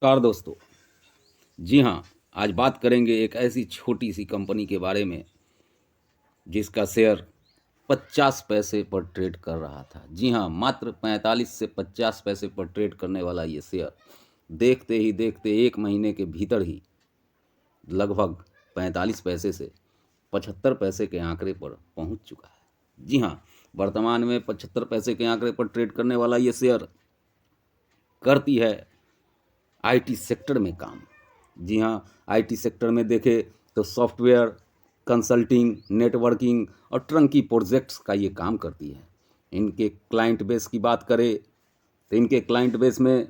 नमस्कार दोस्तों। जी हाँ, आज बात करेंगे एक ऐसी छोटी सी कंपनी के बारे में जिसका शेयर 50 पैसे पर ट्रेड कर रहा था। जी हाँ, मात्र 45 से 50 पैसे पर ट्रेड करने वाला ये शेयर देखते ही देखते 1 महीने के भीतर ही लगभग 45 पैसे से 75 पैसे के आंकड़े पर पहुंच चुका है। जी हाँ, वर्तमान में 75 पैसे के आंकड़े पर ट्रेड करने वाला ये शेयर करती है आईटी सेक्टर में काम। जी हाँ, आईटी सेक्टर में देखें तो सॉफ्टवेयर, कंसल्टिंग, नेटवर्किंग और ट्रंकी प्रोजेक्ट्स का ये काम करती है। इनके क्लाइंट बेस की बात करें तो इनके क्लाइंट बेस में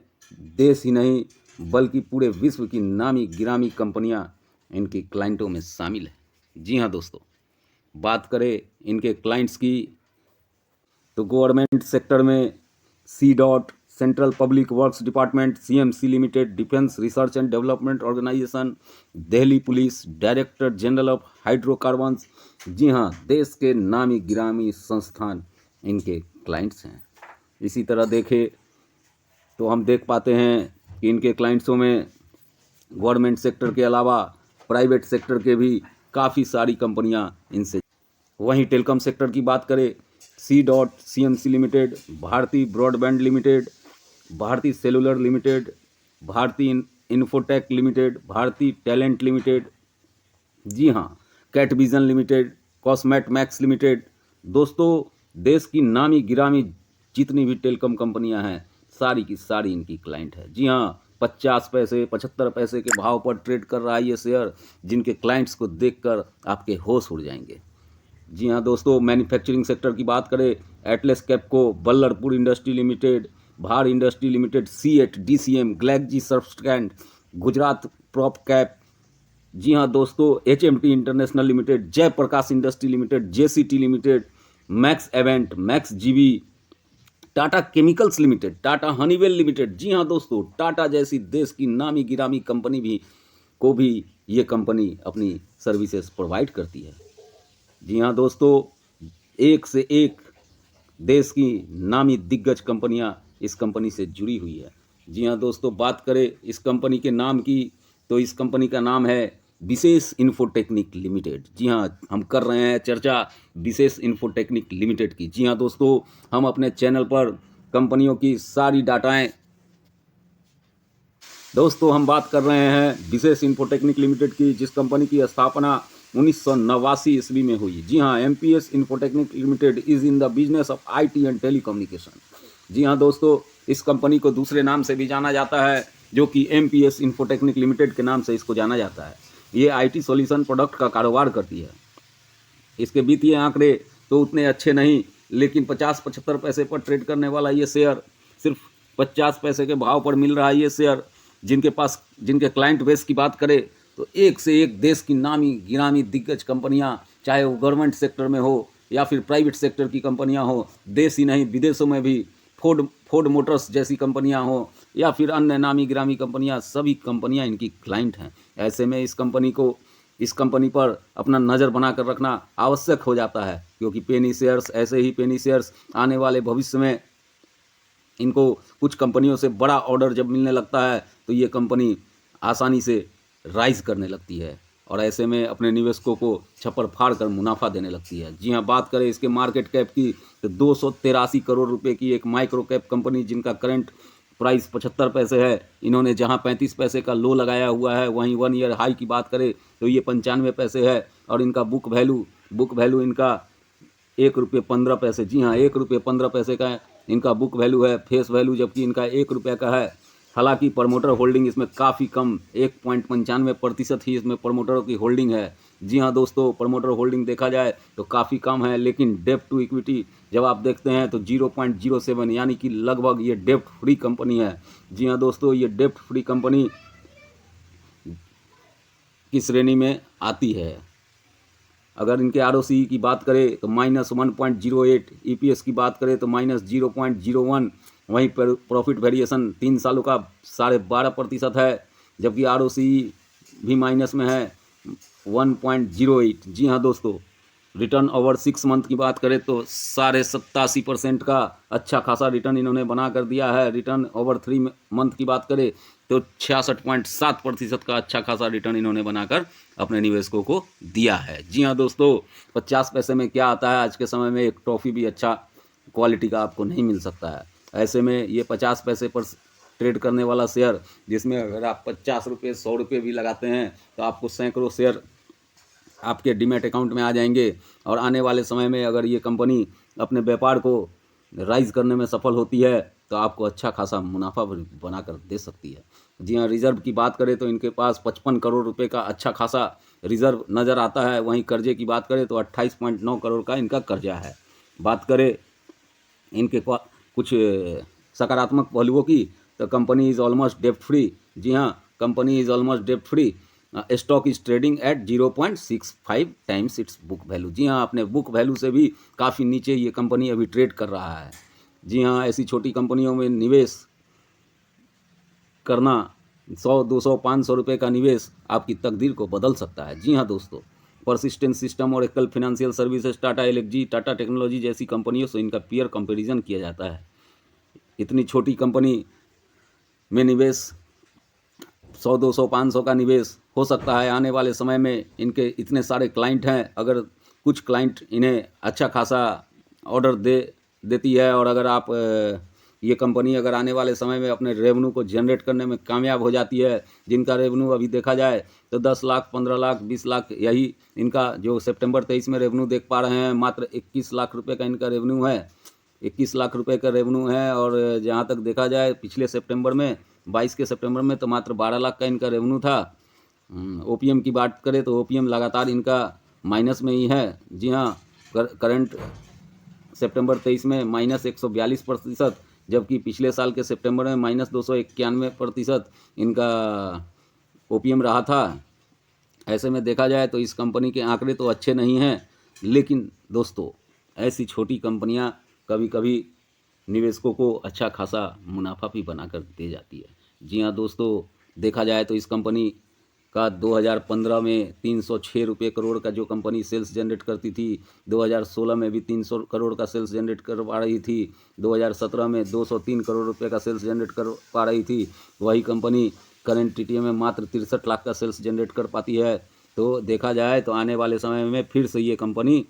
देश ही नहीं बल्कि पूरे विश्व की नामी गिरामी कंपनियां इनके क्लाइंटों में शामिल हैं। जी हाँ दोस्तों, बात करें इनके क्लाइंट्स की तो गवर्नमेंट सेक्टर में C DOT, Central Public Works Department, CMC Limited, Defence Research and Development Organisation, Delhi Police, Director General of Hydrocarbons. जी हाँ, देश के नामी गिरामी संस्थान इनके क्लाइंट्स हैं। इसी तरह देखें तो हम देख पाते हैं कि इनके क्लाइंट्सों में गवर्नमेंट सेक्टर के अलावा प्राइवेट सेक्टर के भी काफ़ी सारी कंपनियां इनसे। वहीं टेलीकॉम सेक्टर की बात करें C dot, CMC limited, Bharti broadband limited, Bharti cellular limited, Bharti infotech limited, Bharti talent limited. जी हाँ, कैटविजन लिमिटेड, कॉस्मेट मैक्स लिमिटेड। दोस्तों, देश की नामी गिरामी जितनी भी टेलीकॉम कंपनियां हैं सारी की सारी इनकी क्लाइंट है। जी हाँ, 50 पैसे 75 पैसे के भाव पर ट्रेड कर रहा है ये शेयर, जिनके क्लाइंट्स को देखकर आपके होश उड़ जाएंगे। जी हाँ दोस्तों, मैन्युफैक्चरिंग सेक्टर की बात करें Atlas Copco, Ballarpur industry limited, भार industry limited, CEAT, DCM, Galaxy Surfactants, Gujarat प्रॉप कैप। जी हाँ दोस्तों, HMT international limited, Jaiprakash industry limited, JCT limited, Max एवेंट, मैक्स जीवी, Tata chemicals limited, Tata Honeywell limited. जी हाँ दोस्तों, टाटा जैसी देश की नामी गिरामी कंपनी भी ये कंपनी अपनी सर्विसेज प्रोवाइड करती है। जी हाँ दोस्तों, एक से एक देश की नामी दिग्गज कंपनियां इस कंपनी से जुड़ी हुई है। जी हाँ दोस्तों, बात करें इस कंपनी के नाम की तो इस कंपनी का नाम है विशेष इन्फोटेक्निक लिमिटेड। जी हाँ, हम कर रहे हैं चर्चा विशेष इन्फोटेक्निक लिमिटेड की। जी हाँ दोस्तों, हम अपने चैनल पर कंपनियों की सारी डाटाएं हम बात कर रहे हैं विशेष इन्फोटेक्निक लिमिटेड की, जिस कंपनी की स्थापना 1989 ईस्वी में हुई। जी हाँ, MPS infotechnic limited is in the business of IT and telecommunication. जी हाँ दोस्तों, इस कंपनी को दूसरे नाम से भी जाना जाता है, जो कि एमपीएस इन्फोटेक्निक लिमिटेड के नाम से इसको जाना जाता है। ये आईटी सॉल्यूशन प्रोडक्ट का कारोबार करती है। इसके वित्तीय आंकड़े तो उतने अच्छे नहीं, लेकिन 50-75 पैसे पर ट्रेड करने वाला ये शेयर सिर्फ 50 पैसे के भाव पर मिल रहा है। ये शेयर जिनके क्लाइंट बेस की बात करें तो एक से एक देश की नामी गिरामी दिग्गज कंपनियां, चाहे वो गवर्नमेंट सेक्टर में हो या फिर प्राइवेट सेक्टर की कंपनियां हो, देश ही नहीं विदेशों में भी फोर्ड मोटर्स जैसी कंपनियां हो या फिर अन्य नामी गिरामी कंपनियां, सभी कंपनियां इनकी क्लाइंट हैं। ऐसे में इस कंपनी पर अपना नज़र बनाकर रखना आवश्यक हो जाता है, क्योंकि पेनी शेयर्स, ऐसे ही पेनी शेयर्स आने वाले भविष्य में इनको कुछ कंपनियों से बड़ा ऑर्डर जब मिलने लगता है तो ये कंपनी आसानी से राइज करने लगती है और ऐसे में अपने निवेशकों को छप्पर फाड़ कर मुनाफा देने लगती है। जी हाँ, बात करें इसके मार्केट कैप की तो 283 करोड़ रुपए की एक माइक्रो कैप कंपनी, जिनका करंट प्राइस 75 पैसे है। इन्होंने जहां 35 पैसे का लो लगाया हुआ है, वहीं 1 ईयर हाई की बात करें तो ये 95 पैसे है और इनका बुक वैल्यू इनका 1 रुपये 15 पैसे। जी हाँ, 1 रुपये 15 पैसे का इनका बुक वैल्यू है। फेस वैल्यू जबकि इनका 1 रुपये का है। हालांकि प्रमोटर होल्डिंग इसमें काफ़ी कम, 1.95% ही इसमें प्रमोटरों की होल्डिंग है। जी हाँ दोस्तों, प्रमोटर होल्डिंग देखा जाए तो काफ़ी कम है, लेकिन डेप्ट टू इक्विटी जब आप देखते हैं तो 0.07, यानी कि लगभग ये डेप्ट फ्री कंपनी है। जी हाँ दोस्तों, ये डेप्ट फ्री कंपनी की श्रेणी में आती है। अगर इनके ROCE की बात करें तो -1.08, EPS की बात करें तो -0.01, वहीं पर प्रॉफिट वेरिएशन 3 सालों का 12.5% है, जबकि ROCE भी माइनस में है 1.08। जी हाँ दोस्तों, रिटर्न ओवर 6 मंथ की बात करें तो 87.5% का अच्छा खासा रिटर्न इन्होंने बना कर दिया है। रिटर्न ओवर 3 मंथ की बात करें तो 66.7% का अच्छा खासा रिटर्न इन्होंने बनाकर अपने निवेशकों को दिया है। जी हाँ दोस्तों, 50 पैसे में क्या आता है, आज के समय में एक टॉफ़ी भी अच्छा क्वालिटी का आपको नहीं मिल सकता है। ऐसे में ये 50 पैसे पर ट्रेड करने वाला शेयर, जिसमें अगर आप 50 रुपये 100 रुपये भी लगाते हैं तो आपको सैकड़ों शेयर आपके डीमैट अकाउंट में आ जाएंगे। और आने वाले समय में अगर ये कंपनी अपने व्यापार को राइज करने में सफल होती है तो आपको अच्छा खासा मुनाफा बनाकर दे सकती है। जी हाँ, रिज़र्व की बात करें तो इनके पास 55 करोड़ रुपए का अच्छा खासा रिज़र्व नज़र आता है। वहीं कर्जे की बात करें तो 28.9 करोड़ का इनका कर्जा है। बात करें इनके कुछ सकारात्मक पहलुओं की तो कंपनी इज़ ऑलमोस्ट डेप्ट फ्री। जी हाँ, कंपनी इज़ ऑलमोस्ट डेप्ट free. Stock is trading at 0.65 times its book value. जी हाँ, अपने बुक वैल्यू से भी काफ़ी नीचे ये कंपनी अभी ट्रेड कर रहा है। जी हाँ, ऐसी छोटी कंपनियों में निवेश करना 100, 200, 500 रुपये का निवेश आपकी तकदीर को बदल सकता है। जी हाँ दोस्तों, परसिस्टेंट सिस्टम और एकल financial services, Tata Elxsi, Tata technology जैसी कंपनियों से इनका पीयर कंपैरिजन किया जाता है। इतनी छोटी कंपनी में निवेश 100, 200, 500 का निवेश हो सकता है। आने वाले समय में इनके इतने सारे क्लाइंट हैं, अगर कुछ क्लाइंट इन्हें अच्छा खासा ऑर्डर देती है और अगर आप ये कंपनी अगर आने वाले समय में अपने रेवेन्यू को जनरेट करने में कामयाब हो जाती है, जिनका रेवेन्यू अभी देखा जाए तो 10 लाख, 15 लाख, 20 लाख, यही इनका जो सितंबर 23 में रेवेन्यू देख पा रहे हैं, मात्र 21 लाख रुपए का इनका रेवेन्यू है। 21 लाख रुपए का रेवेन्यू है। और जहाँ तक देखा जाए पिछले सितंबर में 22 के सितंबर में तो मात्र 12 लाख का इनका रेवेन्यू था। ओपीएम की बात करें तो ओपीएम लगातार इनका माइनस में ही है। जी हाँ, करंट सितंबर 23 में -142%, जबकि पिछले साल के सितंबर में -291% इनका ओपीएम रहा था। ऐसे में देखा जाए तो इस कंपनी के आंकड़े तो अच्छे नहीं हैं, लेकिन दोस्तों ऐसी छोटी कंपनियां कभी कभी निवेशकों को अच्छा खासा मुनाफा भी बनाकर दे जाती है। जी हाँ दोस्तों, देखा जाए तो इस कंपनी का 2015 में 306 रुपये करोड़ का जो कंपनी सेल्स जनरेट करती थी, 2016 में भी 300 करोड़ का सेल्स जनरेट कर पा रही थी, 2017 में 203 करोड़ रुपए का सेल्स जनरेट कर पा रही थी। वही कंपनी करंट टीटीएम में मात्र 63 लाख का सेल्स जनरेट कर पाती है। तो देखा जाए तो आने वाले समय में फिर से ये कंपनी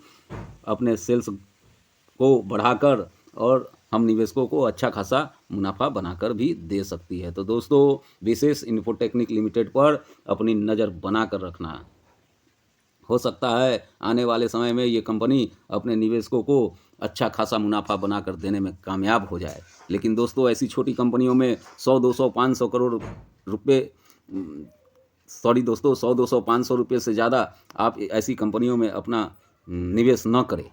अपने सेल्स को बढ़ाकर और हम निवेशकों को अच्छा खासा मुनाफा बनाकर भी दे सकती है। तो दोस्तों, विशेष इन्फोटेक्निक लिमिटेड पर अपनी नज़र बनाकर रखना। हो सकता है आने वाले समय में ये कंपनी अपने निवेशकों को अच्छा खासा मुनाफा बनाकर देने में कामयाब हो जाए। लेकिन दोस्तों, ऐसी छोटी कंपनियों में 100, 200, 500 करोड़ रुपए, सॉरी दोस्तों, 100, 200, 500 रुपये से ज़्यादा आप ऐसी कंपनियों में अपना निवेश न करें।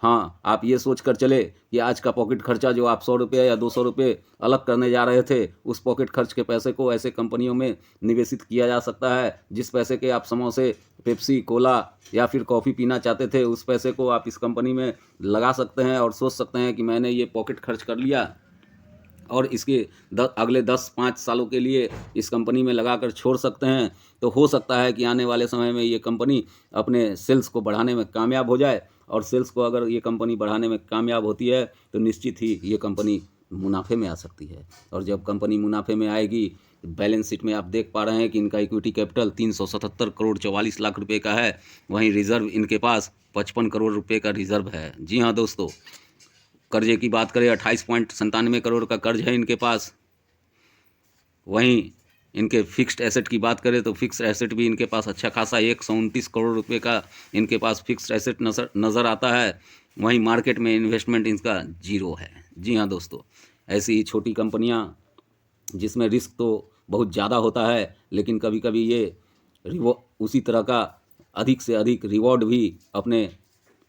हाँ, आप ये सोच कर चले कि आज का पॉकेट खर्चा जो आप 100 रुपये या 200 रुपये अलग करने जा रहे थे, उस पॉकेट खर्च के पैसे को ऐसे कंपनियों में निवेशित किया जा सकता है जिस पैसे के आप समोसे, पेप्सी, कोला या फिर कॉफ़ी पीना चाहते थे, उस पैसे को आप इस कंपनी में लगा सकते हैं और सोच सकते हैं कि मैंने ये पॉकेट खर्च कर लिया और इसके अगले 10-5 सालों के लिए इस कंपनी में लगाकर छोड़ सकते हैं। तो हो सकता है कि आने वाले समय में ये कंपनी अपने सेल्स को बढ़ाने में कामयाब हो जाए। और सेल्स को अगर ये कंपनी बढ़ाने में कामयाब होती है तो निश्चित ही ये कंपनी मुनाफे में आ सकती है। और जब कंपनी मुनाफे में आएगी, बैलेंस शीट में आप देख पा रहे हैं कि इनका इक्विटी कैपिटल 377 करोड़ 44 लाख रुपए का है। वहीं रिजर्व इनके पास 55 करोड़ रुपए का रिजर्व है। जी हाँ दोस्तों, कर्जे की बात करें 28.97 करोड़ का कर्ज है इनके पास। वहीं इनके फिक्स्ड एसेट की बात करें तो फिक्स्ड एसेट भी इनके पास अच्छा खासा 129 करोड़ रुपए का इनके पास फिक्स्ड एसेट नज़र आता है। वहीं मार्केट में इन्वेस्टमेंट इनका जीरो है। जी हाँ दोस्तों, ऐसी ही छोटी कंपनियां जिसमें रिस्क तो बहुत ज़्यादा होता है, लेकिन कभी कभी ये उसी तरह का अधिक से अधिक रिवॉर्ड भी अपने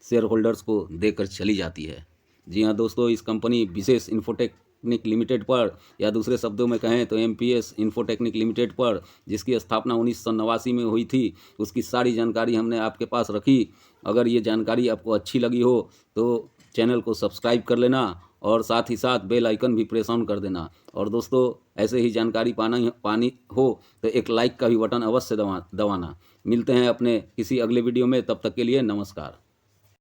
शेयर होल्डर्स को देकर चली जाती है। जी हाँ दोस्तों, इस कंपनी विशेष इन्फोटेक्निक लिमिटेड पर, या दूसरे शब्दों में कहें तो एमपीएस इन्फोटेक्निक लिमिटेड पर, जिसकी स्थापना 1989 में हुई थी, उसकी सारी जानकारी हमने आपके पास रखी। अगर ये जानकारी आपको अच्छी लगी हो तो चैनल को सब्सक्राइब कर लेना और साथ ही साथ बेल आइकन भी प्रेस ऑन कर देना। और दोस्तों, ऐसे ही जानकारी पानी हो तो एक लाइक का भी बटन अवश्य दबाना। मिलते हैं अपने किसी अगले वीडियो में, तब तक के लिए नमस्कार।